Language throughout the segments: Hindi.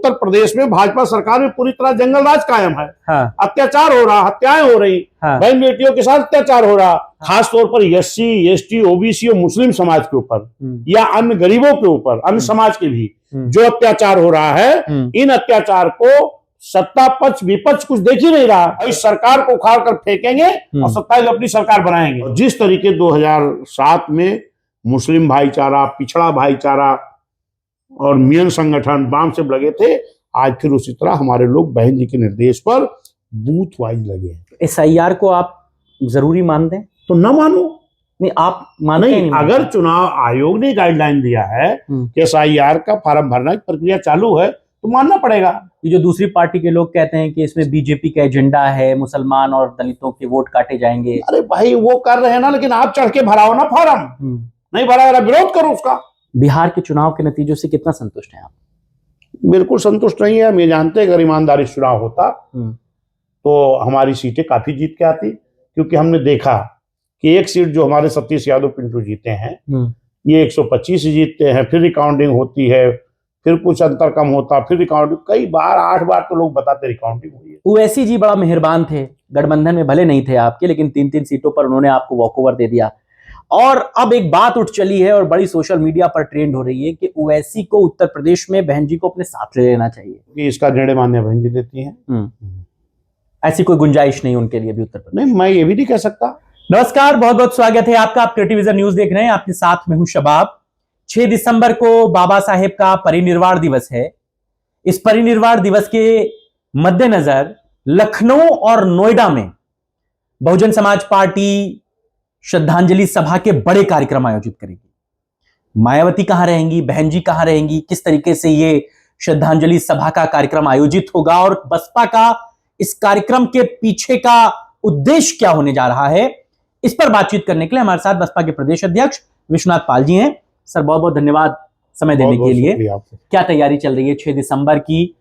उत्तर प्रदेश में भाजपा सरकार में पूरी तरह जंगल राज कायम है। हाँ। अत्याचार हो रहा, हत्याएं हो रही, हाँ। बहन बेटियों के साथ अत्याचार हो रहा, खास तौर पर एससी, एसटी, ओबीसी और मुस्लिम समाज के ऊपर या अन्य गरीबों के ऊपर, अन्य समाज के भी जो अत्याचार हो रहा है, इन अत्याचार को सत्ता पक्ष विपक्ष कुछ देख ही नहीं रहा। इस सरकार को उखाड़ कर फेंकेंगे और सत्ता की अपनी सरकार बनाएंगे। और जिस तरीके 2007 में मुस्लिम भाईचारा, पिछड़ा भाईचारा और मियन संगठन बाम से लगे थे, आज फिर उसी तरह हमारे लोग बहन जी के निर्देश पर बूथ वाइज लगे हैं। SIR को आप जरूरी मानते हैं? तो न मानो, नहीं आप मानते नहीं, अगर चुनाव आयोग ने गाइडलाइन दिया है कि SIR का फॉर्म भरना की प्रक्रिया चालू है तो मानना पड़ेगा। ये जो दूसरी पार्टी के लोग कहते हैं कि इसमें बीजेपी का एजेंडा है, मुसलमान और दलितों के वोट काटे जाएंगे। अरे भाई वो कर रहे हैं ना, लेकिन आप चढ़ के भराओ ना फॉर्म। नहीं भरा, विरोध करो उसका। बिहार के चुनाव के नतीजों से कितना संतुष्ट हैं आप? बिल्कुल संतुष्ट नहीं है। हम ये जानते हैं अगर ईमानदारी से चुनाव होता तो हमारी सीटें काफी जीत के आती, क्योंकि हमने देखा कि एक सीट जो हमारे सतीश यादव पिंटू जीते हैं, ये 125 जीतते हैं, फिर रिकाउंटिंग होती है, फिर कुछ अंतर कम होता, फिर रिकाउंटिंग, कई बार 8 बार तो लोग बताते रिकाउंटिंग हुई है। ओवैसी जी बड़ा मेहरबान थे, गठबंधन में भले नहीं थे आपके, लेकिन 3-3 सीटों पर उन्होंने आपको वॉकओवर दे दिया। और अब एक बात उठ चली है और बड़ी सोशल मीडिया पर ट्रेंड हो रही है कि ओवैसी को उत्तर प्रदेश में बहन जी को अपने साथ ले लेना चाहिए। कि इसका निर्णय मान्य बहन जी लेती हैं। ऐसी कोई गुंजाइश नहीं उनके लिए भी उत्तर प्रदेश? नहीं, मैं ये भी नहीं कह सकता। नमस्कार, बहुत बहुत स्वागत है आपका। आप क्रिएटिव विजन न्यूज देख रहे हैं, आपके साथ में हूं शबाब। 6 दिसंबर को बाबा साहेब का परिनिर्वाण दिवस है। इस परिनिर्वाण दिवस के मद्देनजर लखनऊ और नोएडा में बहुजन समाज पार्टी श्रद्धांजलि सभा के बड़े कार्यक्रम आयोजित करेगी। मायावती कहां रहेंगी, बहन जी कहां रहेंगी, किस तरीके से ये श्रद्धांजलि सभा का कार्यक्रम आयोजित होगा और बसपा का इस कार्यक्रम के पीछे का उद्देश्य क्या होने जा रहा है, इस पर बातचीत करने के लिए हमारे साथ बसपा के प्रदेश अध्यक्ष विश्वनाथ पाल जी हैं। सर बहुत बहुत धन्यवाद समय देने के लिए। क्या तैयारी चल रही है 6 दिसंबर की?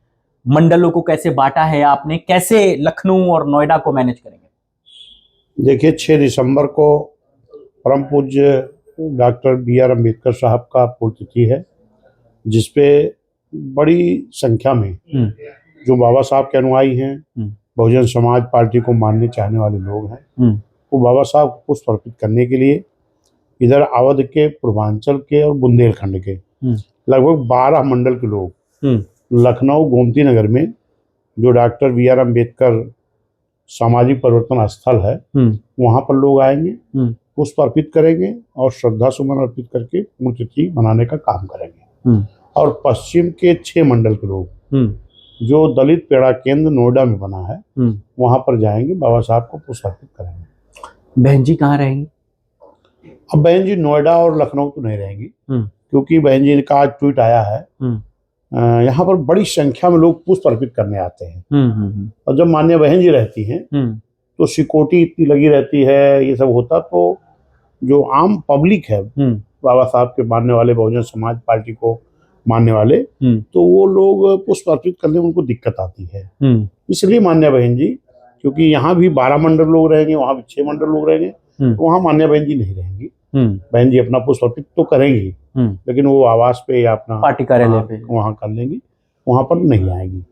मंडलों को कैसे बांटा है आपने, कैसे लखनऊ और नोएडा को मैनेज करेंगे? देखिए, 6 दिसंबर को परम पूज्य डॉक्टर BR अम्बेडकर साहब का पुण्यतिथि है, जिसपे बड़ी संख्या में जो बाबा साहब के अनुयायी हैं, बहुजन समाज पार्टी को मानने चाहने वाले लोग हैं, वो बाबा साहब को पुष्प अर्पित करने के लिए इधर अवध के, पूर्वांचल के और बुंदेलखंड के लगभग 12 मंडल के लोग लखनऊ गोमती नगर में जो डॉक्टर BR अम्बेडकर सामाजिक परिवर्तन स्थल है, वहां पर लोग आएंगे, पुष्प अर्पित करेंगे और श्रद्धा सुमन अर्पित करके पुण्यतिथि मनाने का काम करेंगे। और पश्चिम के 6 मंडल के लोग जो दलित पेड़ा केंद्र नोएडा में बना है, वहां पर जाएंगे, बाबा साहब को पुष्प अर्पित करेंगे। बहन जी कहाँ रहेंगी? अब बहन जी नोएडा और लखनऊ तो नहीं रहेंगी, क्योंकि बहन जी का आज ट्वीट आया है, यहाँ पर बड़ी संख्या में लोग पुष्प अर्पित करने आते हैं। और जब मान्य बहन जी रहती हैं तो सिक्योरिटी इतनी लगी रहती है, ये सब होता, तो जो आम पब्लिक है बाबा साहब के मानने वाले, बहुजन समाज पार्टी को मानने वाले, तो वो लोग पुष्प अर्पित करने में उनको दिक्कत आती है। इसलिए मान्य बहन जी, क्योंकि यहाँ भी 12 मंडल लोग रहेंगे, वहाँ भी 6 मंडल लोग रहेंगे, तो वहाँ मान्य बहन जी नहीं रहेंगी। बहन जी अपना पुष्प अर्पित तो करेंगी, लेकिन वो आवास पे या अपना पार्टी कार्यालय पे वहाँ कर लेंगी, वहाँ पर नहीं आएंगी।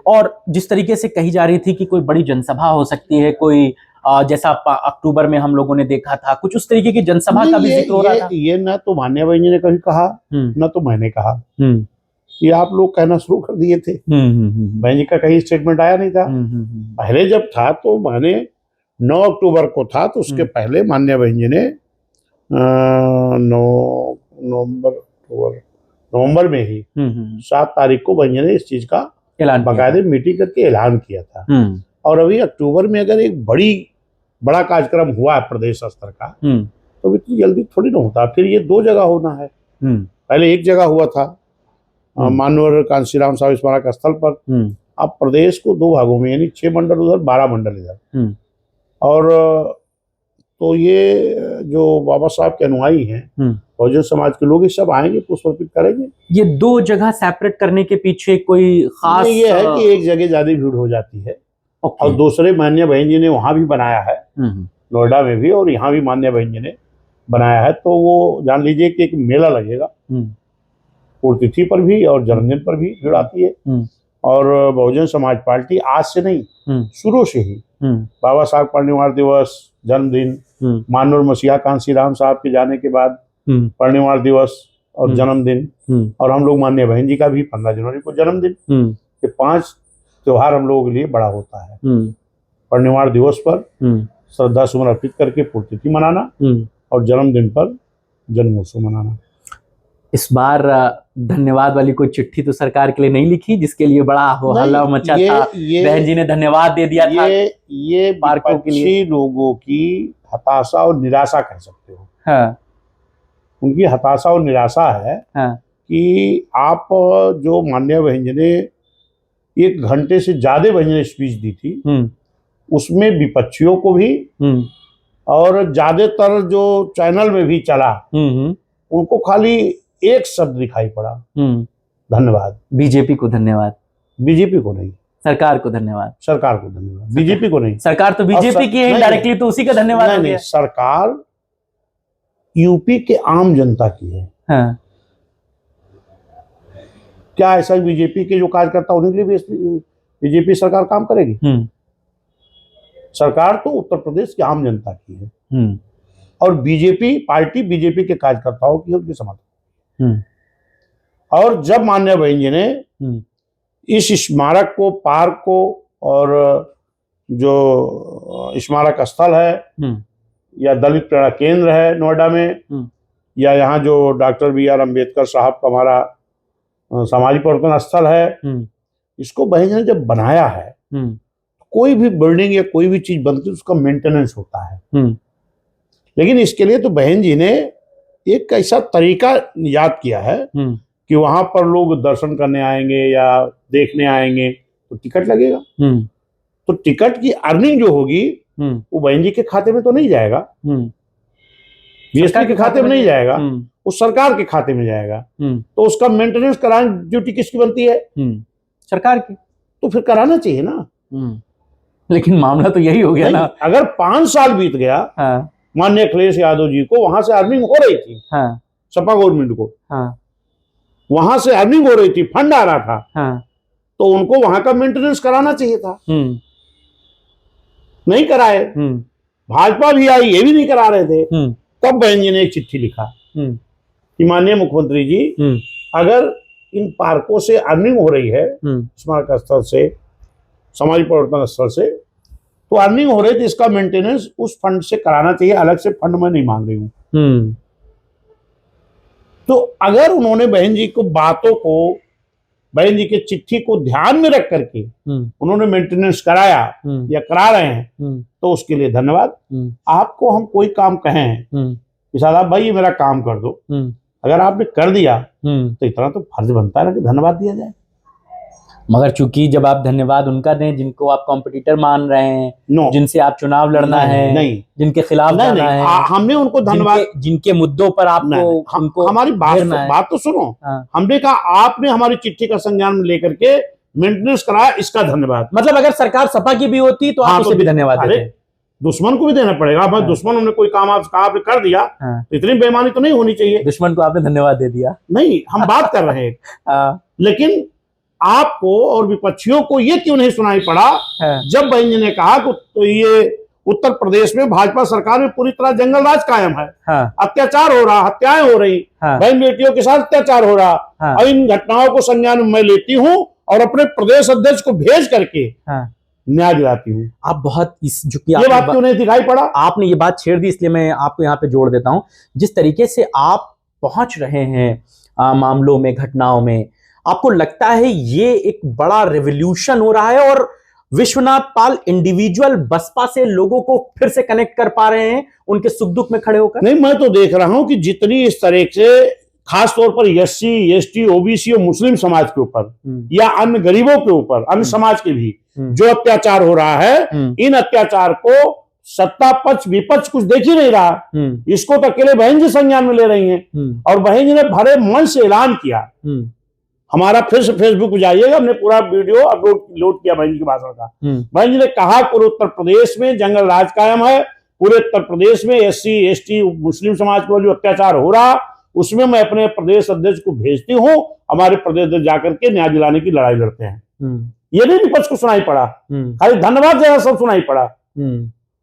और जिस तरीके से कही जा रही थी कि कोई बड़ी जनसभा हो सकती है, कोई जैसा अक्टूबर में हम लोगों ने देखा था, कुछ उस तरीके की जनसभा का भी जिक्र हो रहा था। ये ना तो मान्य बहन जी ने कभी कहा, ना तो मैंने कहा, ये आप लोग कहना शुरू कर दिए थे। बहन जी का कहीं स्टेटमेंट आया नहीं था। पहले जब था तो मैंने 9 अक्टूबर को था, तो उसके पहले मान्य बहन जी ने 9 नवंबर में ही 7 तारीख को बहन जी ने इस चीज का बाकायदे मीटिंग करके ऐलान किया था। और अभी अक्टूबर में अगर एक बड़ा कार्यक्रम हुआ है प्रदेश स्तर का, तो इतनी जल्दी थोड़ी ना होता। फिर ये 2 जगह होना है। पहले एक जगह हुआ था मानवर कांशीराम साहब स्मारक स्थल पर। अब प्रदेश को 2 भागों में, यानी 6 मंडल उधर, 12 मंडल इधर। और तो ये जो बाबा साहब के अनुयायी हैं, बहुजन समाज के लोग, ये सब आएंगे, पुष्प अर्पित करेंगे। ये 2 जगह सेपरेट करने के पीछे कोई खास? ये है कि एक जगह ज्यादा भीड़ हो जाती है। और दूसरे मान्य बहन जी ने वहां भी बनाया है, नोएडा में भी, और यहाँ भी मान्य बहन जी ने बनाया है। तो वो जान लीजिए कि एक मेला लगेगा, पुण्यतिथि पर भी और जन्मदिन पर भी भीड़ आती है। और बहुजन समाज पार्टी आज से नहीं, शुरू से ही बाबा साहब परिनिर्वाण दिवस, जन्मदिन, माननीय मसीहा कांसी राम साहब के जाने के बाद परिनिर्वाण दिवस और जन्मदिन, और हम लोग माननीय बहन जी का भी 15 जनवरी को जन्मदिन, ये 5 त्योहार हम लोगों के लिए बड़ा होता है। परिनिर्वाण दिवस पर श्रद्धा सुमन अर्पित करके पुण्यतिथि मनाना और जन्मदिन पर जन्मोत्सव मनाना। इस बार धन्यवाद वाली कोई चिट्ठी तो सरकार के लिए नहीं लिखी, जिसके लिए बड़ा हो हल्ला मचा था, बहन जी ने धन्यवाद दे दिया था। ये पार्कों के लिए लोगों की हताशा और निराशा कह सकते हो। हाँ। उनकी हताशा और निराशा है। हाँ। कि आप जो माननीय बहन जी ने 1 घंटे से ज्यादा बहन जी ने स्पीच दी थी, उसमें विपक्षियों को भी और ज्यादातर जो चैनल में भी चला, उनको खाली एक शब्द दिखाई पड़ा, धन्यवाद। बीजेपी को धन्यवाद। बीजेपी को नहीं, सरकार को धन्यवाद। सरकार को धन्यवाद, बीजेपी को नहीं। सरकार तो बीजेपी की है इनडायरेक्टली, तो उसी का धन्यवाद हो गया। सरकार यूपी के आम जनता की है। हाँ। क्या ऐसा बीजेपी के जो कार्यकर्ता उन्हीं के लिए बीजेपी सरकार काम करेगी? सरकार तो उत्तर प्रदेश के आम जनता की है, और बीजेपी पार्टी बीजेपी के कार्यकर्ताओं की, उनके समर्थन। और जब माननीय बहन जी ने इस स्मारक को, पार्क को, और जो स्मारक स्थल है या दलित प्रेरणा केंद्र है नोएडा में, या यहाँ जो डॉक्टर BR अम्बेडकर साहब का हमारा सामाजिक परिवर्तन स्थल है, इसको बहन जी ने जब बनाया है, कोई भी बिल्डिंग या कोई भी चीज बनती है उसका मेंटेनेंस होता है। लेकिन इसके लिए तो बहन जी ने एक ऐसा तरीका याद किया है कि वहां पर लोग दर्शन करने आएंगे या देखने आएंगे तो टिकट लगेगा। तो टिकट की अर्निंग जो होगी वो बहन जी के खाते में तो नहीं जाएगा, बीएसपी के खाते में नहीं जाएगा, वो सरकार के खाते में जाएगा। तो उसका मेंटेनेंस कराने ड्यूटी किसकी बनती है? सरकार की। तो फिर कराना चाहिए ना। लेकिन मामला तो यही हो गया ना। अगर 5 साल बीत गया, माननीय अखिलेश यादव जी को वहां से अर्निंग हो रही थी, सपा गवर्नमेंट को वहां से अर्निंग हो रही थी, फंड आ रहा था, तो उनको वहां का मेंटेनेंस कराना चाहिए था। नहीं कराए। भाजपा भी आई, ये भी नहीं करा रहे थे। तब बहन जी ने एक चिट्ठी लिखा कि माननीय मुख्यमंत्री जी, अगर इन पार्कों से अर्निंग हो रही है, स्मारक स्थल से, सामाजिक परिवर्तन स्थल से, तो अर्निंग हो रही थी, इसका मेंटेनेंस उस फंड से कराना चाहिए, अलग से फंड मैं नहीं मांग रही हूँ। तो अगर उन्होंने बहन जी को बातों को, बहन जी के चिट्ठी को ध्यान में रख करके उन्होंने मेंटेनेंस कराया या करा रहे हैं, तो उसके लिए धन्यवाद। आपको हम कोई काम कहें कि साहब भाई ये मेरा काम कर दो, अगर आपने कर दिया तो इतना तो फर्ज बनता है ना कि धन्यवाद दिया जाए। मगर चूंकि जब आप धन्यवाद उनका दें जिनको आप कॉम्पिटिटर मान रहे हैं, जिनसे आप चुनाव लड़ना है, जिनके खिलाफ जाना है, हमने उनको धन्यवाद, जिनके मुद्दों पर आपको उनको हमारी बात तो सुनो। हमने कहा आपने हमारी चिट्ठी का संज्ञान लेकर के मेंटेनेंस कराया, इसका धन्यवाद। मतलब अगर सरकार सपा की भी होती तो आप उसे भी धन्यवाद देते। दुश्मन को भी देना पड़ेगा। भाई दुश्मन हमने कोई काम आपने कर दिया, इतनी बेईमानी तो नहीं होनी चाहिए। दुश्मन को आपने धन्यवाद दे दिया? नहीं, हम बात कर रहे हैं। लेकिन आपको और विपक्षियों को ये क्यों नहीं सुनाई पड़ा जब बहन जी ने कहा कि तो ये उत्तर प्रदेश में भाजपा सरकार में पूरी तरह जंगल राज कायम है, अत्याचार हो रहा, हत्याएं हो रही, बहन बेटियों के साथ अत्याचार हो रहा, और इन घटनाओं को संज्ञान में मैं लेती हूँ और अपने प्रदेश अध्यक्ष को भेज करके न्याय दिलाती हूँ। आप बहुत ये बात क्यों नहीं दिखाई पड़ा? आपने ये बात छेड़ दी, इसलिए मैं आपको यहाँ पे जोड़ देता हूँ। जिस तरीके से आप पहुंच रहे हैं मामलों में, घटनाओं में, आपको लगता है ये एक बड़ा रेवोल्यूशन हो रहा है और विश्वनाथ पाल इंडिविजुअल बसपा से लोगों को फिर से कनेक्ट कर पा रहे हैं उनके सुख दुख में खड़े होकर? नहीं, मैं तो देख रहा हूं कि जितनी इस तरह से खास तौर पर SC, ST, OBC और मुस्लिम समाज के ऊपर या अन्य गरीबों के ऊपर, अन्य समाज के भी जो अत्याचार हो रहा है, इन अत्याचार को सत्ता पक्ष विपक्ष कुछ देख ही नहीं रहा। इसको तो अकेले बहन जी संज्ञान में ले रही हैं और बहन जी ने भरे मन से ऐलान किया। हमारा फिर से फेसबुक पे जाइएगा, हमने पूरा वीडियो अपलोड किया बहन जी के भाषण का। बहन जी ने कहा पूरे उत्तर प्रदेश में जंगल राज कायम है, पूरे उत्तर प्रदेश में SC, ST, मुस्लिम समाज को जो अत्याचार हो रहा उसमें मैं अपने प्रदेश अध्यक्ष को भेजती हूँ, हमारे प्रदेश अध्यक्ष जाकर के न्याय दिलाने की लड़ाई लड़ते हैं। ये भी विपक्ष को सुनाई पड़ा, खाली धन्यवाद जैसा सब सुनाई पड़ा।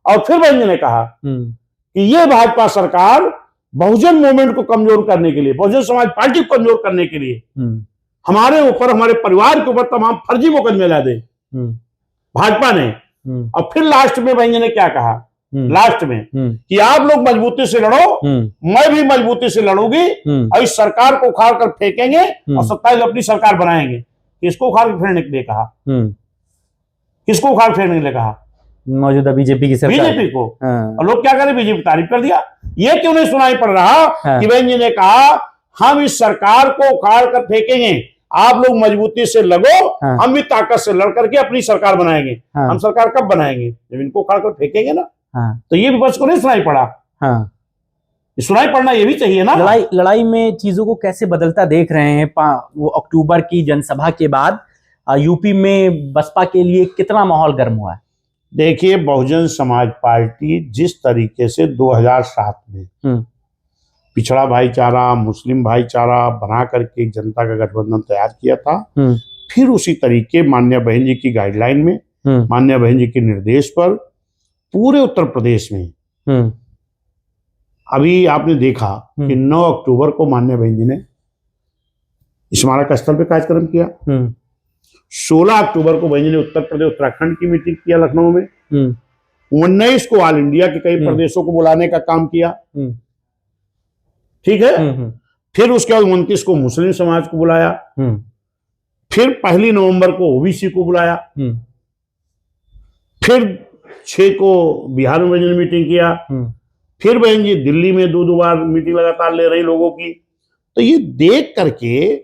और फिर भाई ने कहा कि ये भाजपा सरकार बहुजन मूवमेंट को कमजोर करने के लिए, बहुजन समाज पार्टी को कमजोर करने के लिए हमारे ऊपर, हमारे परिवार के ऊपर तमाम फर्जी मुकदमे ला दे भाजपा ने। और फिर लास्ट में भाई ने क्या कहा, लास्ट में कि आप लोग मजबूती से लड़ो, मैं भी मजबूती से लड़ूंगी और इस सरकार को उखाड़ कर फेंकेंगे और 27 अपनी सरकार बनाएंगे। किसको उखाड़ कर फेंकने के लिए कहा? किसको उखाड़ फेंकने के लिए कहा? मौजूदा बीजेपी की सरकार, बीजेपी को। और लोग क्या करें, बीजेपी तारीफ कर दिया। ये क्यों नहीं सुनाई पड़ रहा कि बहन जी ने कहा हम इस सरकार को उखाड़ कर फेंकेंगे, आप लोग मजबूती से लगो, हम भी ताकत से लड़ करके अपनी सरकार बनाएंगे। हम सरकार कब बनाएंगे? जब इनको उखाड़ कर फेंकेंगे ना। तो ये विपक्ष को नहीं सुनाई पड़ा। सुनाई पड़ना ये भी चाहिए ना। लड़ाई में चीजों को कैसे बदलता देख रहे हैं। वो अक्टूबर की जनसभा के बाद यूपी में बसपा के लिए कितना माहौल गर्म हुआ है? देखिए, बहुजन समाज पार्टी जिस तरीके से 2007 में पिछड़ा भाईचारा, मुस्लिम भाईचारा बना करके एक जनता का गठबंधन तैयार किया था, फिर उसी तरीके माननीय बहन जी की गाइडलाइन में, माननीय बहन जी के निर्देश पर पूरे उत्तर प्रदेश में अभी आपने देखा कि 9 अक्टूबर को माननीय बहन जी ने स्मारक स्थल पे कार्यक्रम किया। 16 अक्टूबर को बहन जी ने उत्तर प्रदेश उत्तराखंड की मीटिंग किया लखनऊ में। 19 को ऑल इंडिया के कई प्रदेशों को बुलाने का काम किया। ठीक है। फिर उसके बाद 29 को मुस्लिम समाज को बुलाया। फिर 1 नवंबर को ओबीसी को बुलाया। फिर 6 को बिहार में बहन ने मीटिंग किया। फिर बहन जी दिल्ली में 2 बार मीटिंग लगातार ले रही लोगों की। तो ये देख करके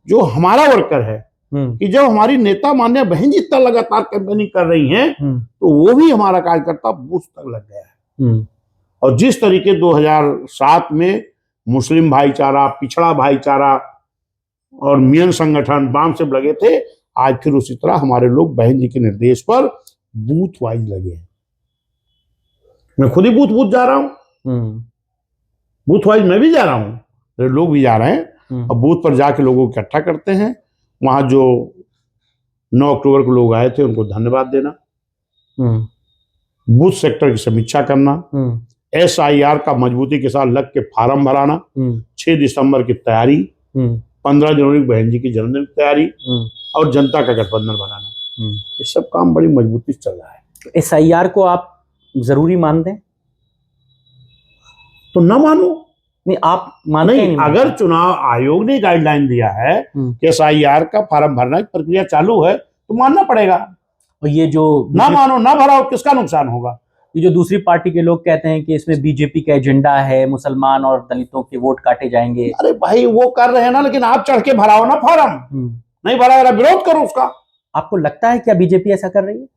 जो हमारा वर्कर है कि जब हमारी नेता मान्य बहन जी इतना लगातार कैंपेनिंग कर रही हैं, तो वो भी हमारा कार्यकर्ता बूथ तक लग गया है। और जिस तरीके 2007 में मुस्लिम भाईचारा, पिछड़ा भाईचारा और मियन संगठन बाम से लगे थे, आज फिर उसी तरह हमारे लोग बहन जी के निर्देश पर बूथ वाइज लगे हैं। मैं खुद ही बूथ जा रहा हूं, बूथ वाइज मैं भी जा रहा हूं, मेरे लोग भी जा रहे हैं और बूथ पर जाके लोगों को इकट्ठा करते हैं। वहां जो 9 अक्टूबर को लोग आए थे उनको धन्यवाद देना, बूथ सेक्टर की समीक्षा करना, SIR का मजबूती के साथ लग के फार्म भराना, 6 दिसंबर की तैयारी, 15 जनवरी बहन जी की जन्मदिन की तैयारी और जनता का गठबंधन बनाना, ये सब काम बड़ी मजबूती से चल रहा है। SIR को आप जरूरी मानते हैं? तो ना मानो, नहीं आप मानते नहीं। अगर चुनाव आयोग ने गाइडलाइन दिया है कि SIR का फार्म भरना की प्रक्रिया चालू है, तो मानना पड़ेगा। और ये जो ना मानो, ना भराओ, किसका नुकसान होगा? ये जो दूसरी पार्टी के लोग कहते हैं कि इसमें बीजेपी का एजेंडा है, मुसलमान और दलितों के वोट काटे जाएंगे। अरे भाई वो कर रहे हैं ना, लेकिन आप चढ़ के भराओ ना फार्म। नहीं भरा, विरोध करो उसका। आपको लगता है क्या बीजेपी ऐसा कर रही है?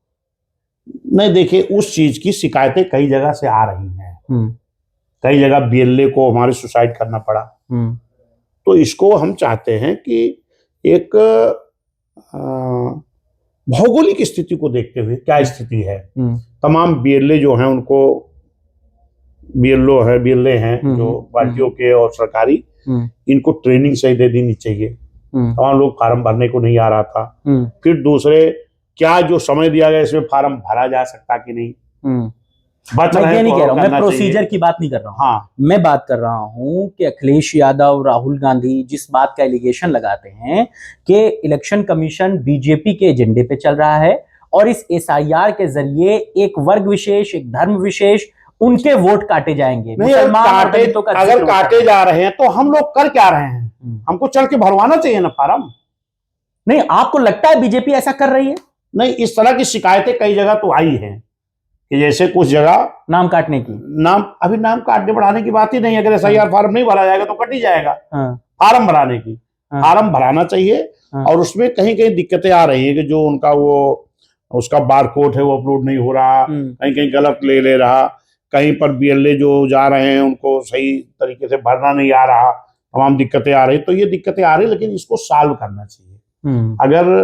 नहीं, देखिए उस चीज की शिकायतें कई जगह से आ रही हैं। कई जगह BLA को हमारे सुसाइड करना पड़ा। तो इसको हम चाहते हैं कि एक भौगोलिक स्थिति को देखते हुए, क्या स्थिति है, तमाम BLA जो हैं उनको, BLA हैं जो पार्टियों के और सरकारी, इनको ट्रेनिंग सही दे देनी चाहिए। तमाम लोग फार्म भरने को नहीं आ रहा था। फिर दूसरे, क्या जो समय दिया गया इसमें फार्म भरा जा सकता कि नहीं, मैं ये नहीं कह रहा हूं, मैं प्रोसीजर की बात नहीं कर रहा हूं। हाँ, मैं बात कर रहा हूं कि अखिलेश यादव, राहुल गांधी जिस बात का एलिगेशन लगाते हैं कि इलेक्शन कमीशन बीजेपी के एजेंडे पे चल रहा है और इस SIR के जरिए एक वर्ग विशेष, एक धर्म विशेष, उनके वोट काटे जाएंगे। अगर काटे जा रहे हैं तो हम लोग कर क्या रहे हैं? हमको चढ़ के भरवाना चाहिए ना फार्म। नहीं, आपको लगता है बीजेपी ऐसा कर रही है? नहीं, इस तरह की शिकायतें कई जगह तो आई हैं कि जैसे कुछ जगह नाम काटने की, अभी नाम काटने बढ़ाने की बात ही नहीं। अगर SIR फार्म नहीं भरा जाएगा तो कट ही जाएगा। फार्म भराने की, फार्म भराना चाहिए। और उसमें कहीं कहीं दिक्कतें आ रही है कि जो उनका वो उसका बारकोड है वो अपलोड नहीं हो रहा, कहीं कहीं गलत ले रहा, कहीं पर BLA जो जा रहे हैं उनको सही तरीके से भरना नहीं आ रहा, तमाम दिक्कतें आ रही। तो ये दिक्कतें आ रही, लेकिन इसको सॉल्व करना चाहिए। अगर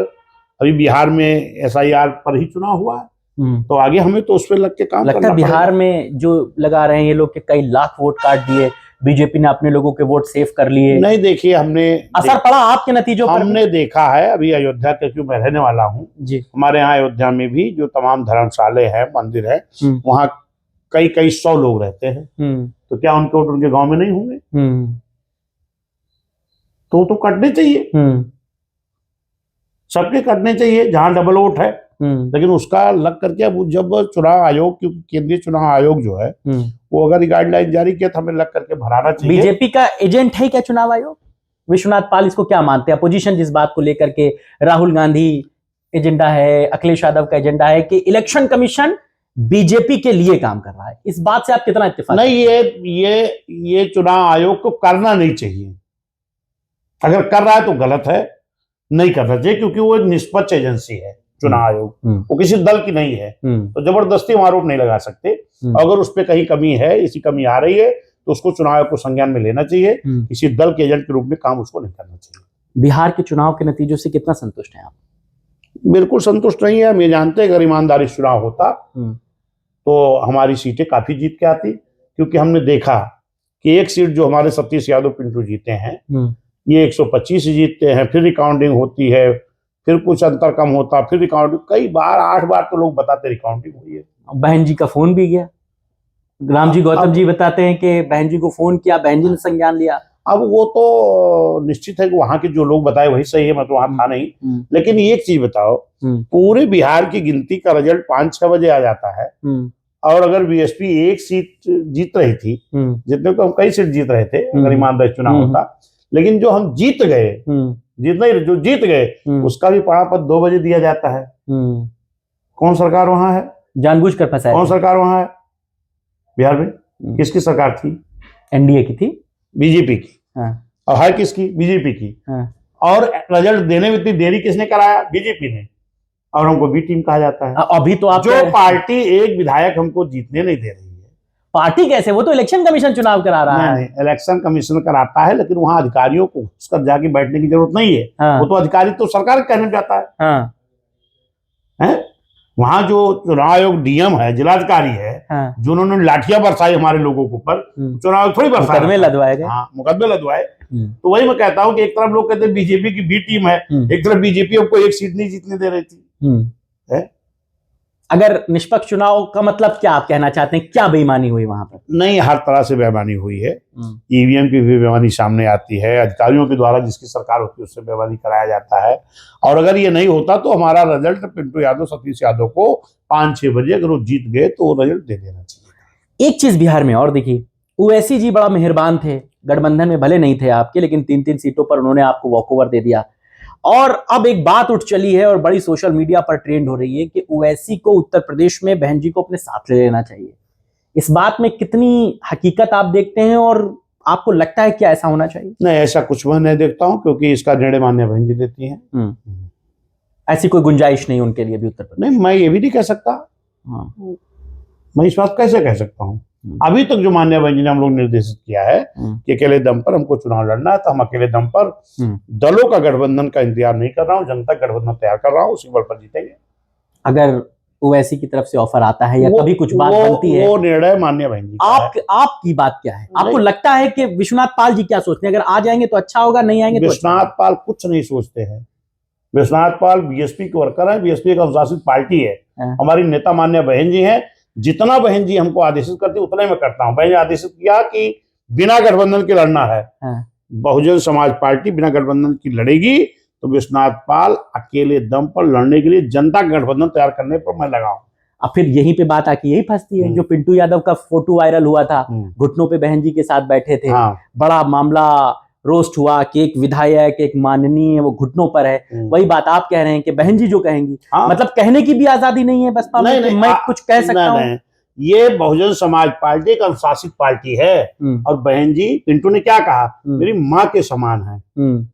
अभी बिहार में SIR पर ही चुनाव हुआ है तो आगे हमें तो उस पर लग के काम लगता है बिहार में जो लगा रहे हैं ये लोग के कई लाख वोट काट दिए, बीजेपी ने अपने लोगों के वोट सेव कर लिए। नहीं, देखिए हमने असर पड़ा आपके नतीजों पर? हमने देखा है, अभी अयोध्या के, क्योंकि मैं रहने वाला हूँ जी। हमारे यहाँ अयोध्या में भी जो तमाम धर्मशाले हैं, मंदिर है, वहाँ कई कई 100 लोग रहते हैं। तो क्या उनके वोट उनके गांव में नहीं होंगे? तो कटने चाहिए, सबके कटने चाहिए जहां डबल वोट है। लेकिन उसका लग करके अब जब चुनाव आयोग, क्योंकि केंद्रीय चुनाव आयोग जो है वो अगर गाइडलाइन जारी किया तो हमें लग करके भराना चाहिए। बीजेपी का एजेंट है क्या चुनाव आयोग? विश्वनाथ पाल इसको क्या मानते हैं? अपोजिशन जिस बात को लेकर के, राहुल गांधी एजेंडा है, अखिलेश यादव का एजेंडा है कि इलेक्शन कमीशन बीजेपी के लिए काम कर रहा है, इस बात से आप कितना इत्तेफाक? नहीं, ये चुनाव आयोग को करना नहीं चाहिए। अगर कर रहा है तो गलत है, नहीं करना चाहिए, क्योंकि वो निष्पक्ष एजेंसी है चुनाव आयोग, वो किसी दल की नहीं है। तो जबरदस्ती हम आरोप नहीं लगा सकते। अगर उस पर कहीं कमी है, ऐसी कमी आ रही है, तो उसको चुनाव आयोग को संज्ञान में लेना चाहिए। किसी दल के एजेंट के रूप में काम उसको नहीं करना चाहिए। बिहार के चुनाव के नतीजों से कितना संतुष्ट हैं आप? बिल्कुल संतुष्ट नहीं है। हम ये जानते हैं अगर ईमानदारी से चुनाव होता तो हमारी सीटें काफी जीत के आती, क्योंकि हमने देखा कि एक सीट जो हमारे सतीश यादव पिंटू जीते हैं, ये 125 जीतते हैं, फिर रिकाउंटिंग होती है, फिर कुछ अंतर कम होता, फिर रिकाउंटिंग, कई बार 8 बार तो लोग बताते रिकाउंटिंग हुई है। बहन जी का फोन भी गया, राम जी गौतम जी बताते हैं कि बहन जी को फोन किया, बहन जी ने संज्ञान लिया। अब वो तो निश्चित है कि वहां के जो लोग बताए वही सही है, मैं तो वहां था नहीं। लेकिन एक चीज बताओ, पूरे बिहार की गिनती का रिजल्ट 5-6 बजे आ जाता है, और अगर बीएसपी एक सीट जीत रही थी, जितने को हम कई सीट जीत रहे थे अगर ईमानदारी चुनाव होता, लेकिन जो हम जीत गए, जो जीत गए उसका भी पड़ा पत्र 2 बजे दिया जाता है। कौन सरकार वहां है? जानबूझकर फंसाया। कौन सरकार वहां है बिहार में? किसकी सरकार थी? एनडीए की थी, बीजेपी की। और है किसकी? बीजेपी की। और रिजल्ट देने में इतनी देरी किसने कराया? बीजेपी ने। और हमको बी टीम कहा जाता है। अभी तो आप, जो पार्टी एक विधायक हमको जीतने नहीं दे रही है, पार्टी कैसे? वो तो इलेक्शन कमीशन चुनाव करा रहा है। नहीं, इलेक्शन कमीशन कराता है, लेकिन वहां अधिकारियों को उसका जाके बैठने की जरूरत नहीं है। वो तो अधिकारी तो सरकार के कहने जाता है। वहां जो चुनाव आयोग डीएम है, जिलाधिकारी है, जो उन्होंने लाठियां बरसाई हमारे लोगों के ऊपर, चुनाव आयोग थोड़ी बरसाए, मुकदमे लदवाए गए। हाँ, मुकदमे लदवाए। तो वही मैं कहता हूँ कि एक तरफ लोग कहते हैं बीजेपी की बी टीम है, एक तरफ बीजेपी हमको एक सीट नहीं जीतने दे रही थी। अगर निष्पक्ष चुनाव का मतलब क्या आप कहना चाहते हैं? क्या बेईमानी हुई वहां पर? नहीं, हर तरह से बेईमानी हुई है। ईवीएम की भी बेईमानी सामने आती है, अधिकारियों के द्वारा जिसकी सरकार होती है उससे बेईमानी कराया जाता है। और अगर ये नहीं होता तो हमारा रिजल्ट पिंटू यादव, सतीश यादव को 5-6 बजे अगर वो जीत गए तो वो रिजल्ट दे देना चाहिए। एक चीज बिहार में और देखिए, ओवैसी जी बड़ा मेहरबान थे, गठबंधन में भले नहीं थे आपके, लेकिन 3-3 सीटों पर उन्होंने आपको वॉकओवर दे दिया। और अब एक बात उठ चली है और बड़ी सोशल मीडिया पर ट्रेंड हो रही है कि ओवैसी को उत्तर प्रदेश में बहन जी को अपने साथ ले लेना चाहिए। इस बात में कितनी हकीकत आप देखते हैं और आपको लगता है क्या ऐसा होना चाहिए? नहीं, ऐसा कुछ मैं नहीं देखता हूं, क्योंकि इसका निर्णय माननीय बहन जी देती हैं। ऐसी कोई गुंजाइश नहीं उनके लिए भी उत्तर प्रदेश? नहीं, मैं ये भी नहीं कह सकता। मैं इस बात कैसे कह सकता हूँ? अभी तक जो माननीय बहन जी ने हम लोग निर्देशित किया है कि अकेले दम पर हमको चुनाव लड़ना है, तो हम अकेले दम पर दलों का गठबंधन का इंतजार नहीं कर रहा हूँ, जनता गठबंधन तैयार कर रहा हूँ, उसी बल पर जीतेंगे। अगर ओवैसी की तरफ से ऑफर आता है या कभी कुछ बात बनती है, वो निर्णय माननीय बहन जी आपकी बात क्या है? आपको लगता है कि विश्वनाथ पाल जी क्या सोचते हैं? अगर आ जाएंगे तो अच्छा होगा, नहीं आएंगे तो? विश्वनाथ पाल कुछ नहीं सोचते हैं। विश्वनाथ पाल बीएसपी के वर्कर है, बीएसपी एक अनुशासित पार्टी है। हमारी नेता माननीय बहन जी है, जितना बहन जी हमको आदेशित करती उतना ही मैं करता हूँ। बहन जी आदेशित किया कि बिना गठबंधन के लड़ना है, बहुजन समाज पार्टी बिना गठबंधन की लड़ेगी, तो विश्वनाथ पाल अकेले दम पर लड़ने के लिए जनता गठबंधन तैयार करने पर मैं लगाऊं। अब फिर यहीं पे बात आके यही फंसती है, जो पिंटू यादव का फोटो वायरल हुआ था, घुटनों पे बहन जी के साथ बैठे थे, बड़ा मामला रोस्ट हुआ कि एक विधायक, एक माननीय वो घुटनों पर है। वही बात आप कह रहे हैं कि बहन जी जो कहेंगी, मतलब कहने की भी आजादी नहीं है बसपा में कि मैं कुछ कह सकता हूं। ये बहुजन समाज पार्टी एक अनुशासित पार्टी है, और बहन जी, पिंटू ने क्या कहा, मेरी माँ के समान है।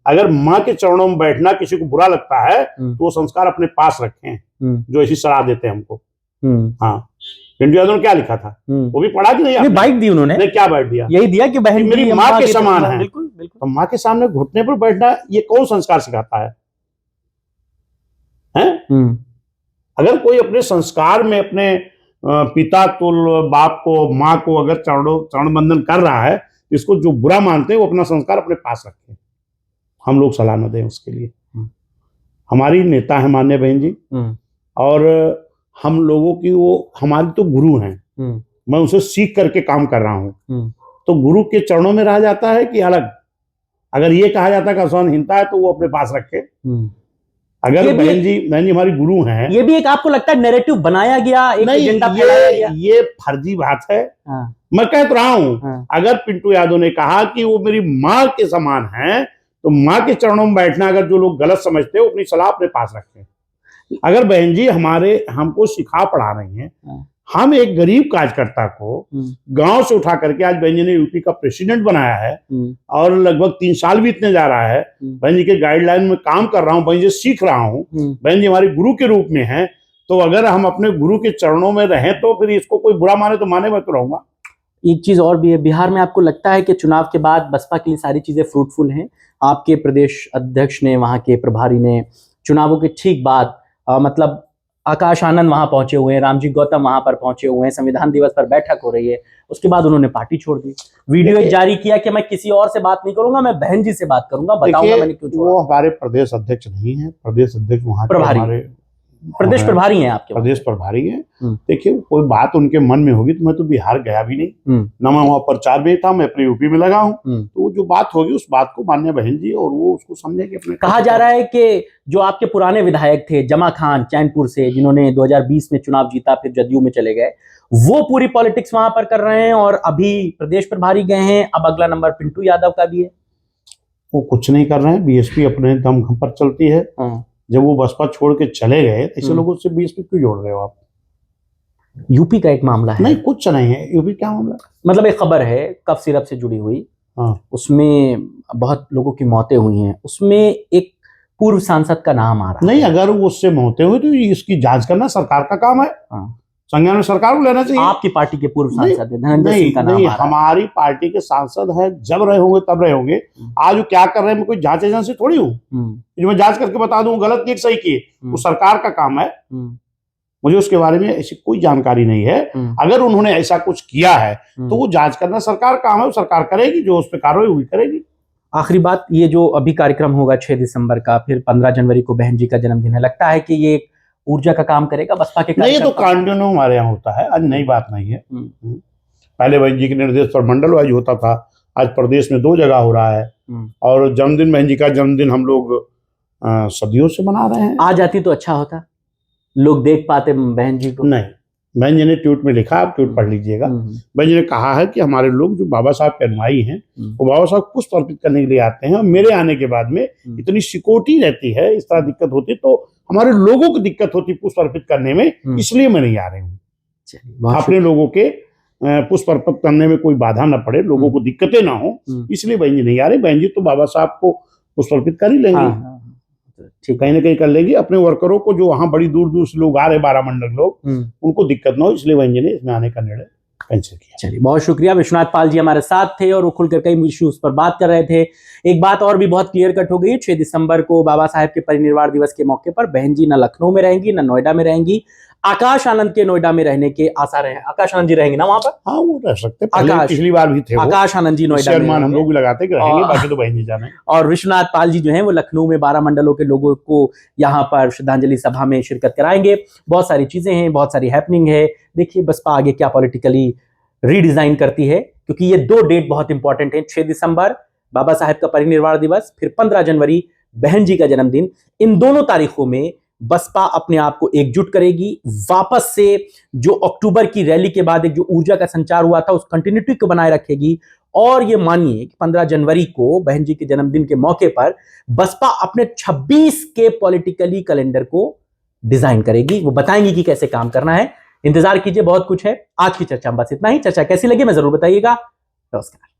अगर माँ के चरणों में बैठना किसी को बुरा लगता है तो वो संस्कार अपने पास रखें, जो ऐसी सलाह देते हैं हमको। हाँ, पिंटू यादव ने क्या लिखा था वो भी पढ़ा कि नहीं? बाइट दी उन्होंने। क्या बाइट दिया? यही दिया कि बहन मेरी माँ के समान है। बिल्कुल बिल्कुल। तो माँ के सामने घुटने पर बैठना ये कौन संस्कार सिखाता है? अगर कोई अपने संस्कार में अपने पिता तुल बाप को, माँ को अगर चरण बंधन कर रहा है, इसको जो बुरा मानते हैं वो अपना संस्कार अपने पास रखें, हम लोग सलाह न दें उसके लिए। हमारी नेता है मान्य बहन जी, और हम लोगों की वो हमारी तो गुरु हैं, मैं उसे सीख करके काम कर रहा हूँ। तो गुरु के चरणों में रह जाता है कि अलग, अगर ये कहा जाता है कि असहनहीनता है तो वो अपने पास रखे। अगर बहन जी हमारी गुरु हैं, ये भी एक आपको लगता है नैरेटिव बनाया गया, एक एजेंडा फैलाया गया? ये फर्जी बात है। मैं कह तो रहा हूँ, अगर पिंटू यादव ने कहा कि वो मेरी माँ के समान है, तो माँ के चरणों में बैठना, अगर जो लोग गलत समझते हैं, अपनी सलाह अपने पास रखें। अगर बहन जी हमको सिखा पढ़ा रही हैं, हम एक गरीब कार्यकर्ता को गांव से उठा करके आज बहन जी ने यूपी का प्रेसिडेंट बनाया है, और लगभग 3 साल बीतने जा रहा है। बहन जी के गाइडलाइन में काम कर रहा हूँ, बहन जी सीख रहा हूँ, बहन जी हमारे गुरु के रूप में है। तो अगर हम अपने गुरु के चरणों में रहें तो फिर इसको कोई बुरा माने तो माने, मैं तो रहूंगा। एक चीज और भी है, बिहार में आपको लगता है कि चुनाव के बाद बसपा के लिए सारी चीजें फ्रूटफुल हैं? आपके प्रदेश अध्यक्ष ने, वहां के प्रभारी ने चुनावों के ठीक बाद मतलब आकाश आनंद वहां पहुंचे हुए हैं, रामजी गौतम वहां पर पहुंचे हुए हैं, संविधान दिवस पर बैठक हो रही है, उसके बाद उन्होंने पार्टी छोड़ दी, वीडियो एक जारी किया कि मैं किसी और से बात नहीं करूंगा, मैं बहन जी से बात करूंगा, बताऊंगा मैंने क्यों छोड़ा। वो हमारे प्रदेश अध्यक्ष नहीं है, प्रदेश अध्यक्ष वहां प्रभारी, प्रदेश प्रभारी हैं आपके, प्रदेश प्रभारी हैं। देखिए, कोई बात उनके मन में होगी तो मैं तो बिहार गया भी नहीं, ना मैं वहां प्रचार में था, मैं अपने यूपी में लगा हूँ। तो जो बात होगी उस बात को मान्य बहन जी और वो उसको समझेंगे अपने। कहा जा रहा है कि जो आपके पुराने विधायक थे जमा खान चैनपुर से, जिन्होंने 2020 में चुनाव जीता, फिर जदयू में चले गए, वो पूरी पॉलिटिक्स वहां पर कर रहे हैं और अभी प्रदेश प्रभारी गए हैं। अब अगला नंबर पिंटू यादव का भी है। वो कुछ नहीं कर रहे हैं, बीएसपी अपने दम पर चलती है। जब वो बसपा छोड़ के चले गए, ऐसे लोगों से बीएसपी क्यों जोड़ रहे हो आप? यूपी का एक मामला है। नहीं, कुछ नहीं है। यूपी क्या मामला? मतलब एक खबर है कफ सिरप से जुड़ी हुई, उसमें बहुत लोगों की मौतें हुई हैं, उसमें एक पूर्व सांसद का नाम आ रहा नहीं, अगर वो उससे मौतें हुई तो इसकी जांच करना सरकार का काम है। संज्ञान में सरकार को लेना चाहिए। आपकी पार्टी के पूर्व सांसद धनंजय सिंह का नाम नहीं, हमारी पार्टी के सांसद है, जब रहे होंगे तब रहे होंगे। आज वो क्या कर रहे हैं, मैं कोई जांच एजेंसी थोड़ी हूँ जो मैं जांच करके बता दूं गलत किए सही किए। वो सरकार का काम है, मुझे उसके बारे में ऐसी कोई जानकारी नहीं है। अगर उन्होंने ऐसा कुछ किया है तो वो जांच करना सरकार का काम है, वो सरकार करेगी, जो उस पर कार्रवाई हुई करेगी। आखिरी बात, ये जो अभी कार्यक्रम होगा 6 दिसंबर का, फिर 15 जनवरी को बहन जी का जन्मदिन है, लगता है कि ये ऊर्जा का काम करेगा बसपा के? नहीं, ये तो कंटिन्यू हमारे यहाँ होता है, आज नई बात नहीं है। पहले बहन जी के निर्देश पर मंडल वाइज होता था, आज प्रदेश में 2 जगह हो रहा है। और जन्मदिन, बहन जी का जन्मदिन हम लोग सदियों से मना रहे हैं। आ जाती तो अच्छा होता, लोग देख पाते बहन जी को। नहीं, बहन जी ने ट्वीट में लिखा, आप ट्वीट पढ़ लीजिएगा। बहन जी ने कहा है कि हमारे लोग जो बाबा साहब के अनुयायी हैं, वो बाबा साहब को पुष्प अर्पित करने के लिए आते हैं, और मेरे आने के बाद में इतनी सिक्योरिटी रहती है, इस तरह दिक्कत होती तो हमारे लोगों को दिक्कत होती पुष्प अर्पित करने में, इसलिए मैं नहीं आ रही हूँ। अपने लोगों के पुष्प अर्पित करने में कोई बाधा न पड़े, लोगों को दिक्कतें ना हो, इसलिए बहन जी नहीं आ रही। बहन जी तो बाबा साहब को पुष्प अर्पित कर ही लेंगे, कहीं ना कहीं कर लेंगे। अपने वर्करों को, जो वहाँ बड़ी दूर दूर से लोग आ रहे, 12 मंडल लोग, उनको दिक्कत ना हो, इसलिए बहन जी ने इसमें आने का निर्णय कैंसिल किया। चलिए, बहुत शुक्रिया। विश्वनाथ पाल जी हमारे साथ थे और वो खुलकर कई इश्यूज पर बात कर रहे थे। एक बात और भी बहुत क्लियर कट हो गई, 6 दिसंबर को बाबा साहेब के परिनिर्वाण दिवस के मौके पर बहन जी न लखनऊ में रहेंगी, न नोएडा में रहेंगी। आकाश आनंद के नोएडा में रहने के आसार हैं। आकाश आनंद जी रहेंगे ना वहां पर? हाँ, वो रह सकते हैं, पिछली बार भी थे। आकाश आनंद जी नोएडा में, हम लोग भी लगाते कि रहेंगे, बाकी तो बहन जी जाने। और विश्वनाथ पाल जी जो हैं वो लखनऊ में 12 मंडलों के लोगों को यहाँ पर श्रद्धांजलि सभा में शिरकत कराएंगे। बहुत सारी चीजें हैं, बहुत सारी हैपनिंग है। देखिए बसपा आगे क्या पॉलिटिकली रीडिजाइन करती है, क्योंकि ये 2 डेट बहुत इंपॉर्टेंट है। 6 दिसंबर बाबा साहेब का परिनिर्वाण दिवस, फिर 15 जनवरी बहन जी का जन्मदिन। इन दोनों तारीखों में बसपा अपने आप को एकजुट करेगी, वापस से जो अक्टूबर की रैली के बाद एक जो ऊर्जा का संचार हुआ था उस कंटिन्यूटी को बनाए रखेगी। और ये मानिए कि 15 जनवरी को बहन जी के जन्मदिन के मौके पर बसपा अपने 26 के पॉलिटिकली कैलेंडर को डिजाइन करेगी। वो बताएंगी कि कैसे काम करना है। इंतजार कीजिए, बहुत कुछ है। आज की चर्चा में बस इतना ही। चर्चा कैसी लगी मैं जरूर बताइएगा। नमस्कार।